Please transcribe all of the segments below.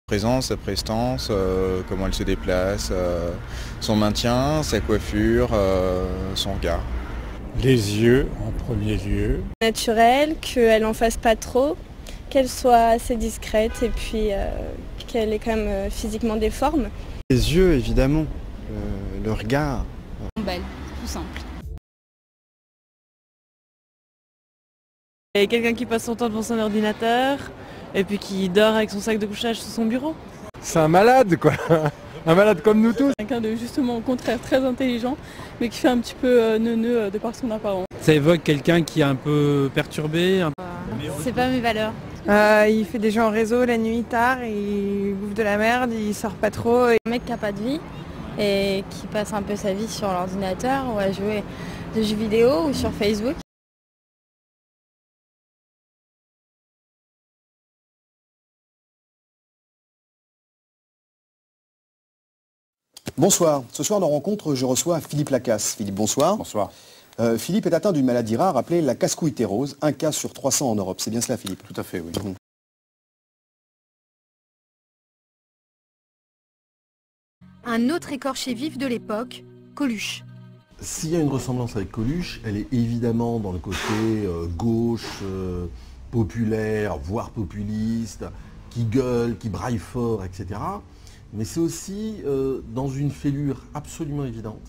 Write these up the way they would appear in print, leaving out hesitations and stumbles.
Présence, sa prestance, comment elle se déplace, son maintien, sa coiffure, son regard. Les yeux en premier lieu. Naturelle, qu'elle n'en fasse pas trop, qu'elle soit assez discrète et puis qu'elle ait quand même physiquement des formes. Les yeux évidemment, le regard. Belle, tout simple. Et quelqu'un qui passe son temps devant son ordinateur et puis qui dort avec son sac de couchage sous son bureau. C'est un malade quoi. Un malade comme nous tous. Quelqu'un de justement au contraire très intelligent mais qui fait un petit peu neuneux de par son apparence. Ça évoque quelqu'un qui est un peu perturbé. C'est pas mes valeurs. Il fait des jeux en réseau la nuit tard, il bouffe de la merde, il sort pas trop. Un mec qui n'a pas de vie et qui passe un peu sa vie sur l'ordinateur ou à jouer des jeux vidéo ou sur Facebook. Bonsoir. Ce soir, dans Rencontre, je reçois Philippe Lacasse. Philippe, bonsoir. Bonsoir. Philippe est atteint d'une maladie rare appelée la casse-cou-itérose, un cas sur 300 en Europe. C'est bien cela, Philippe? Tout à fait, oui. Un autre écorché vif de l'époque, Coluche. S'il y a une ressemblance avec Coluche, elle est évidemment dans le côté gauche, populaire, voire populiste, qui gueule, qui braille fort, etc. Mais c'est aussi dans une fêlure absolument évidente,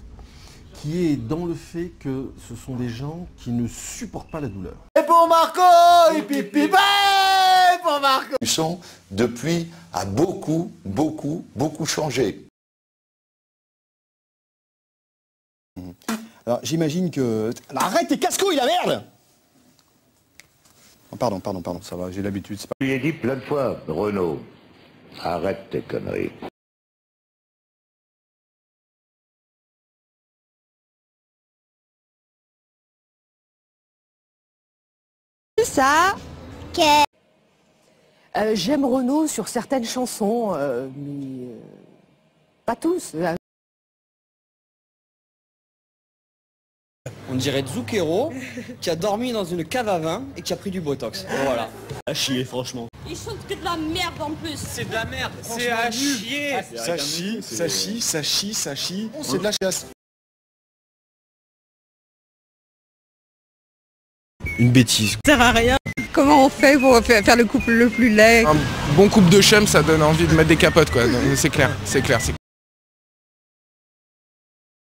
qui est dans le fait que ce sont des gens qui ne supportent pas la douleur. Et pour Marco, pour Marco. Le son, depuis, a beaucoup changé. Alors j'imagine que... Arrête tes casse-couilles, la merde! Oh, pardon, ça va, j'ai l'habitude. Je lui ai dit plein de fois, Renaud, arrête tes conneries. Ça, j'aime Renaud sur certaines chansons, mais pas tous. On dirait Zucchero qui a dormi dans une cave à vin et qui a pris du botox. Voilà. À chier, franchement. Ils chantent que de la merde en plus. C'est de la merde, c'est à chier. Ça chie, c'est de la chiasse. Une bêtise. ça sert à rien. Comment on fait pour faire le couple le plus laid? Un bon couple de chum, ça donne envie de mettre des capotes quoi. C'est clair, c'est clair.